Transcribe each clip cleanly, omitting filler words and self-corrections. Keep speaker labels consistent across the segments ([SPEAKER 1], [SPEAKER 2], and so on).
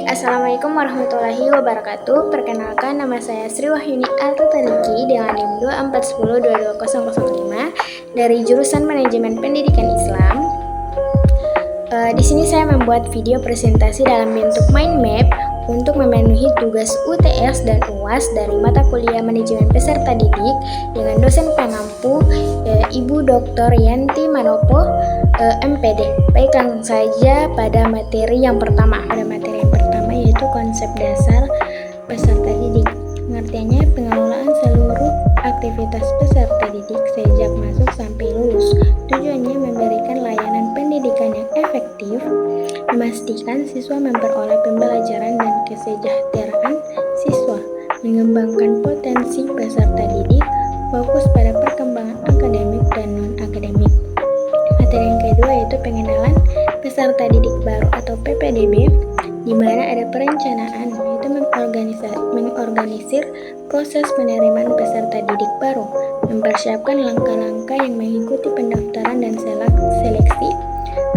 [SPEAKER 1] Assalamualaikum warahmatullahi wabarakatuh. Perkenalkan, nama saya Sri Wahyuni Altatariki dengan NIM 2410220005 dari jurusan Manajemen Pendidikan Islam. Di sini saya membuat video presentasi dalam bentuk mind map untuk memenuhi tugas UTS dan UAS dari mata kuliah Manajemen Peserta Didik dengan dosen pengampu Ibu Dr. Yanti Manopo, MPD. Baik, langsung saja pada materi yang pertama. Pada materi yang pertama yaitu konsep dasar peserta didik. Pengertiannya, pengelolaan seluruh aktivitas peserta didik sejak masuk sampai lulus. Tujuannya memberikan layanan pendidikan yang efektif, memastikan siswa memperoleh pembelajaran dan kesejahteraan siswa, mengembangkan potensi peserta didik, fokus pada perkembangan akademik dan non-akademik. Materi yang kedua yaitu pengenalan peserta didik baru atau PPDB, di mana ada perencanaan, yaitu mengorganisir proses penerimaan peserta didik baru, mempersiapkan langkah-langkah yang mengikuti pendaftaran dan seleksi.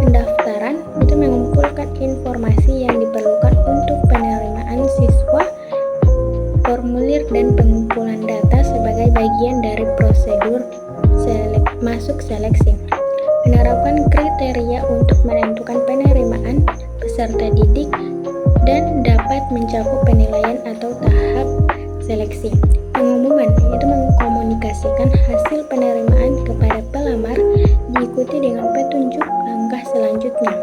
[SPEAKER 1] Pendaftaran itu mengumpulkan informasi yang diperlukan untuk penerimaan siswa, formulir dan pengumpulan data sebagai bagian dari prosedur masuk seleksi. Menerapkan kriteria untuk menentukan penerimaan peserta didik dan dapat mencakup penilaian atau tahap seleksi. Pengumuman itu mengkomunikasikan hasil penerimaan kepada pelamar, diikuti dengan petunjuk langkah selanjutnya.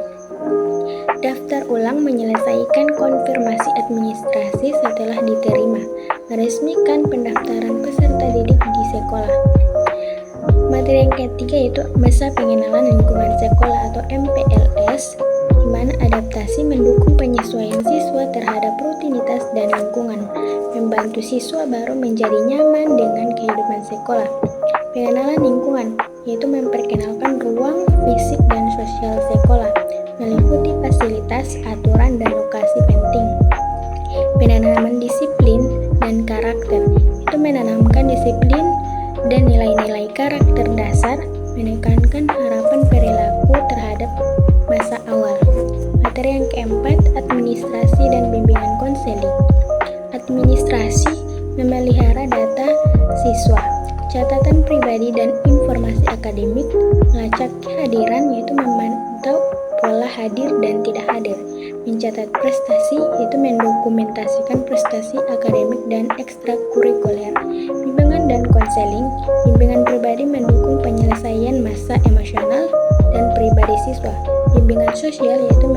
[SPEAKER 1] Daftar ulang, menyelesaikan konfirmasi administrasi setelah diterima, meresmikan pendaftaran peserta didik di sekolah. Materi yang ketiga yaitu masa pengenalan lingkungan sekolah atau MPLS, di mana adaptasi mendukung penyesuaian siswa terhadap rutinitas dan lingkungan, membantu siswa baru menjadi nyaman dengan kehidupan sekolah. Pengenalan lingkungan yaitu memperkenalkan ruang fisik dan sosial sekolah, meliputi fasilitas, aturan, dan lokasi penting. Penanaman disiplin dan karakter itu menanamkan disiplin dan nilai-nilai karakter dasar, menekankan harapan perilaku terhadap masa awal. Materi yang keempat, administrasi dan bimbingan konseling. Administrasi memelihara data siswa, catatan pribadi dan informasi akademik, melacak kehadiran yaitu memantau pola hadir dan tidak hadir, mencatat prestasi yaitu mendokumentasikan prestasi akademik dan ekstrakurikuler. Bimbingan dan konseling, bimbingan pribadi mendukung penyelesaian masa emosional dan pribadi siswa. Bimbingan sosial yaitu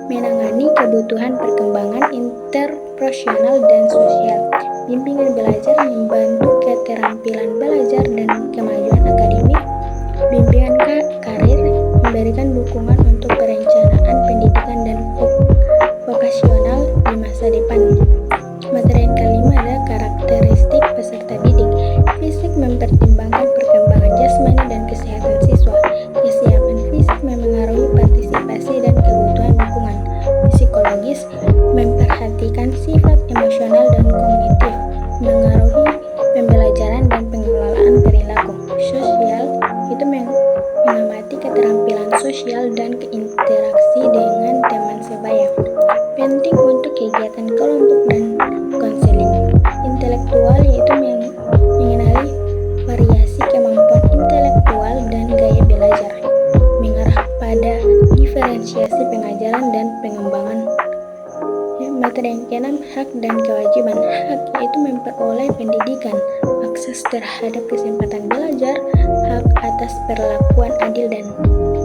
[SPEAKER 1] menangani kebutuhan perkembangan interpersonal dan sosial. Bimbingan belajar membantu keterampilan belajar dan kemajuan akademik. Bimbingan karir memberikan dukungan untuk perencanaan pendidikan dan vokasional di masa depan. Materi yang kelima adalah karakteristik peserta didik. Fisik mempertimbangkan perkembangan jasmani dan kesehatan siswa. Kesiapan fisik memengaruhi partisipasi dan kebutuhan dukungan. Psikologis memperhatikan sifat emosional dan kognitif, mengaruhi pembelajaran dan pengelolaan perilaku. Sosial itu mengamati keterampilan sosial dan keinteraksi dengan teman sebaya. Penting untuk kegiatan kelompok dan konseling. Intelektual yaitu mengenali variasi kemampuan intelektual dan gaya belajar, mengarah pada diferensiasi pengajaran dan pengembangan. Materi yang keenam, hak dan kewajiban. Hak yaitu memperoleh pendidikan, akses terhadap kesempatan belajar, hak atas perlakuan adil dan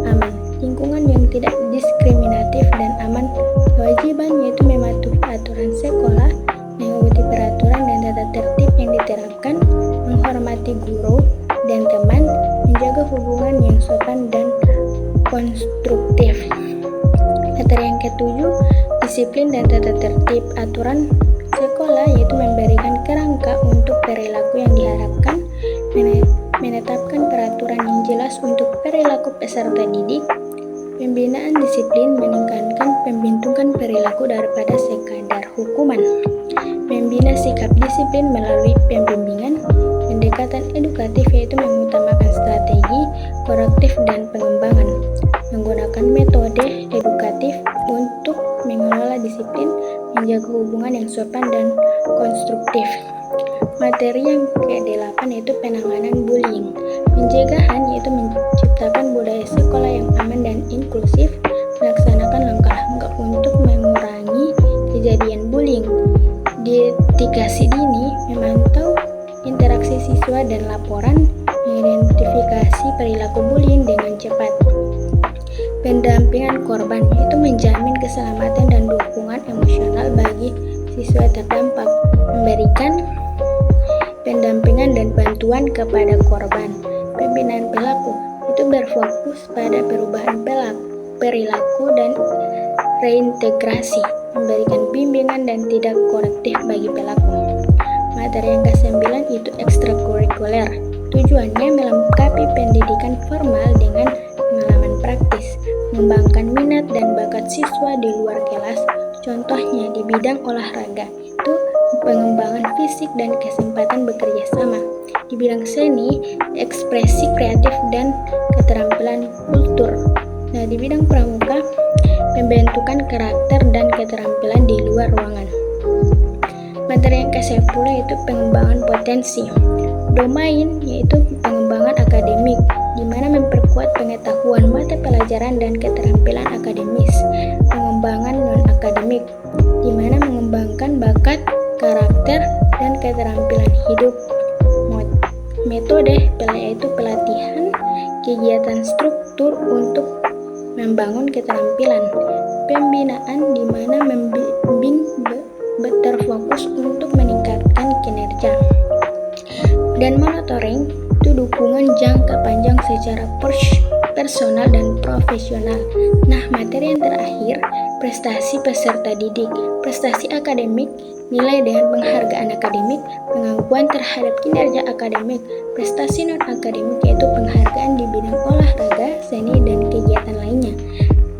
[SPEAKER 1] aman, lingkungan yang tidak diskriminatif dan aman. Kewajiban yaitu mematuhi aturan sekolah, mengikuti peraturan dan tata tertib yang diterapkan, menghormati guru dan teman, menjaga hubungan yang sopan dan konstruktif. Materi yang ketujuh, disiplin dan tata tertib. Aturan sekolah yaitu memberikan kerangka untuk perilaku yang diharapkan, menetapkan peraturan yang jelas untuk perilaku peserta didik. Pembinaan disiplin meningkatkan pembentukan perilaku daripada sekadar hukuman. Membina sikap disiplin melalui pembimbingan. Pendekatan edukatif yaitu mengutamakan strategi korektif dan pengembangan, menggunakan metode edukatif untuk mengelola disiplin, menjaga hubungan yang sopan dan konstruktif. Materi yang ke-8 yaitu penanganan bullying. Pencegahan yaitu menciptakan budaya sekolah yang aman dan inklusif, melaksanakan langkah-langkah untuk mengurangi kejadian bullying. Deteksi dini, memantau interaksi siswa dan laporan, mengidentifikasi perilaku bullying dengan cepat. Pendampingan korban yaitu menjamin keselamatan dan dukungan emosional bagi siswa terdampak, memberikan pendampingan dan bantuan kepada korban. Pembinaan perilaku itu berfokus pada perubahan perilaku dan reintegrasi, memberikan bimbingan dan tidak korektif bagi pelaku. Materi yang ke-9 itu ekstrakurikuler. Tujuannya melengkapi pendidikan formal dengan pengalaman praktis, mengembangkan minat dan bakat siswa di luar kelas. Contohnya di bidang olahraga itu pengembangan fisik dan kesempatan bekerja sama. Di bidang seni, ekspresi kreatif dan keterampilan kultur. Nah, di bidang pramuka, pembentukan karakter dan keterampilan di luar ruangan. Materi yang ke-10 yaitu pengembangan potensi. Domain yaitu pengembangan akademik, di mana memperkuat pengetahuan mata pelajaran dan keterampilan akademis. Pengembangan non-akademik, di mana mengembangkan bakat, karakter, dan keterampilan hidup. Metode yaitu pelatihan, kegiatan struktur untuk membangun keterampilan. Pembinaan, di mana membimbing terfokus untuk meningkatkan kinerja. Dan monitoring itu dukungan jangka panjang secara personal dan profesional. Nah, materi yang terakhir, prestasi peserta didik. Prestasi akademik, nilai dengan penghargaan akademik, pengakuan terhadap kinerja akademik. Prestasi non-akademik yaitu penghargaan di bidang olahraga, seni, dan kegiatan lainnya,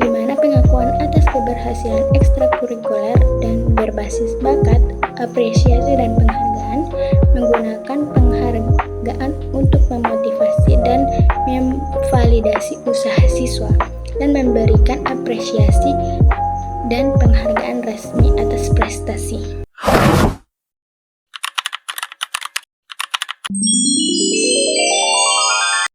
[SPEAKER 1] di mana pengakuan atas keberhasilan ekstrakurikuler dan berbasis bakat, apresiasi, dan penghargaan, menggunakan penghargaan untuk memotivasi dan memvalidasi usaha siswa, dan memberikan apresiasi dan penghargaan resmi atas prestasi.